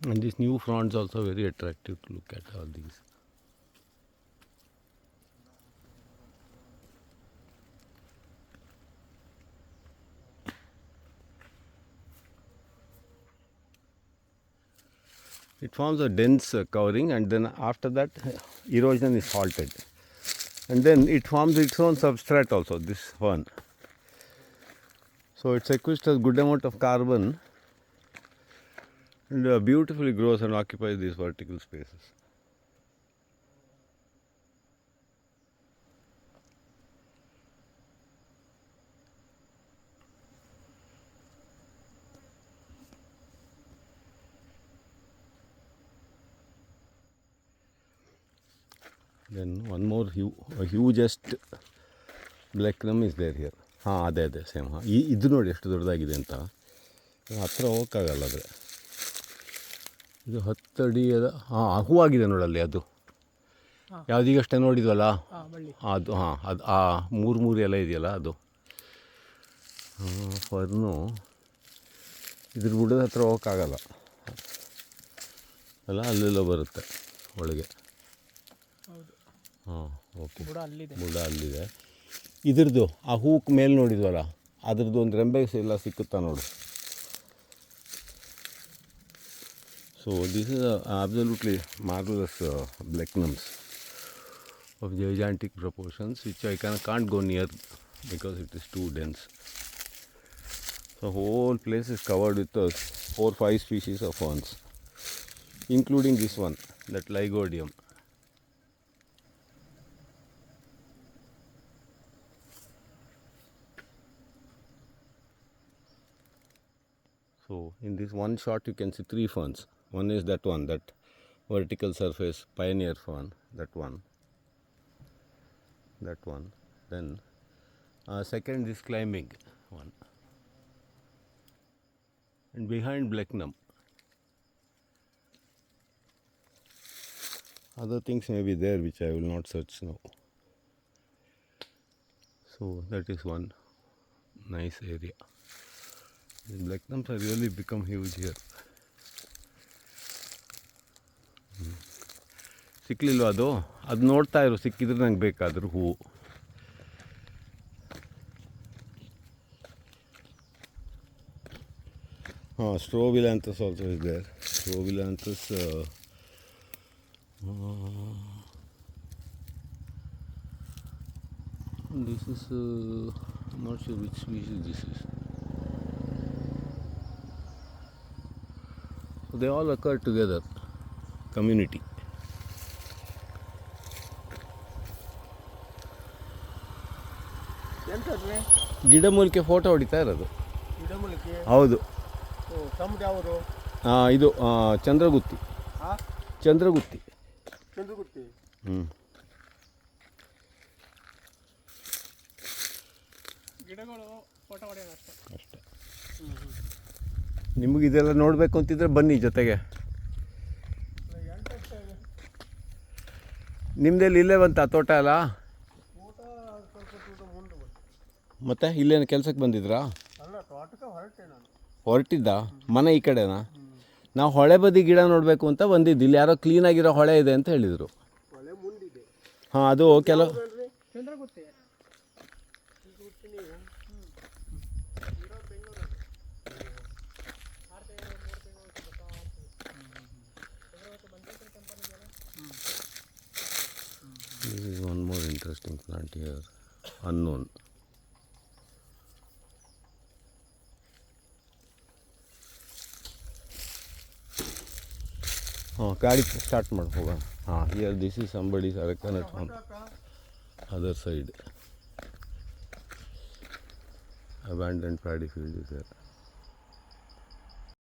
And these new fronds also very attractive to look at all these. It forms a dense covering, and then after that erosion is halted. And then it forms its own substrate also, this fern. So it sequesters good amount of carbon and beautifully grows and occupies these vertical spaces. Then one more hugest blechnum is there here. ಹಾಂ ಅದೇ same. ಹಾಂ ಇದು ನೋಡಿ ಎಷ್ಟು ದೊಡ್ಡದಾಗಿದೆ ಅಂತ. ಹತ್ತಿರ ಹೋಗೋಕ್ಕಾಗಲ್ಲ ಆದರೆ ಇದು 10 ಅಡಿ. ಹಾಂ ಹೂವಾಗಿದೆ ನೋಡಲ್ಲಿ ಅದು ಯಾವುದೀಗಷ್ಟೇ ನೋಡಿದ್ವಲ್ಲ ಅದು. ಹಾಂ ಅದು ಆ ಮೂರು ಎಲೆ ಇದೆಯಲ್ಲ ಅದು ಫರ್ನು. ಇದ್ರ ಬುಡದ ಹತ್ರ ಹೋಗೋಕ್ಕಾಗಲ್ಲ ಅಲ್ಲ, ಅಲ್ಲೆಲ್ಲೋ ಬರುತ್ತೆ ಒಳಗೆ. ಹಾಂ ಓಕೆ, ಬುಡ ಅಲ್ಲಿದೆ. ಇದ್ರದ್ದು ಆ ಹೂಕ್ಕೆ ಮೇಲೆ ನೋಡಿದ್ವಲ್ಲ ಅದ್ರದ್ದು ಒಂದು ರೆಂಬೆ ಎಲ್ಲ ಸಿಕ್ಕುತ್ತಾ ನೋಡು. So this is absolutely marvellous blechnums of gigantic proportions, which I can't go near because it is too dense. The whole place is covered with 4-5 species of ferns, including this one, that Lygodium. So in this one shot you can see 3 ferns. One is that one, that vertical surface pioneer fern, that one. Then second is climbing one, and behind Blechnum other things may be there which I will not search now. So that is one nice area. The Blechnums have really become huge here. ಸಿಕ್ಕಲಿಲ್ವ ಅದು ನೋಡ್ತಾ ಇರು, ಸಿಕ್ಕಿದ್ರೆ ನಂಗೆ ಬೇಕಾದರೂ ಹೂವು. ಹಾಂ, strobilanthes also is there. Strobilanthes this is I'm not sure which species this is. So they all occur together, community. ಗಿಡಮೂಲಿಕೆ ಫೋಟೋ ಹೊಡಿತಾ ಇರೋದು. ಹೌದು, ಇದು ಚಂದ್ರಗುತ್ತಿ. ಚಂದ್ರಗುತ್ತಿ. ಅಷ್ಟೇ. ನಿಮಗೆ ಇದೆಲ್ಲ ನೋಡಬೇಕು ಅಂತಿದ್ರೆ ಬನ್ನಿ ಜೊತೆಗೆ. ನಿಮ್ಮದಲ್ಲಿ ಇಲ್ಲೇ ಬಂತ ತೋಟ ಅಲ್ಲ? ಮತ್ತೆ ಇಲ್ಲೇನು ಕೆಲಸಕ್ಕೆ ಬಂದಿದ್ರಾ? ಹೊರಟಿದ್ದ ಮನೆ ಈ ಕಡೆನಾ? ನಾವು ಹೊಳೆ ಬದಿ ಗಿಡ ನೋಡಬೇಕು ಅಂತ ಬಂದಿದ್ದು. ಇಲ್ಲಿ ಯಾರೋ ಕ್ಲೀನಾಗಿರೋ ಹೊಳೆ ಇದೆ ಅಂತ ಹೇಳಿದರು. ಹಾಂ, ಅದು ಕೆಲವು This is one more interesting plant here, unknown. ಗಾಡಿ ಸ್ಟಾರ್ಟ್ ಮಾಡಿ ಹೋಗೋಣ. ಹಾಂ, here this is somebody's areca nut on other side. Abandoned paddy field is there.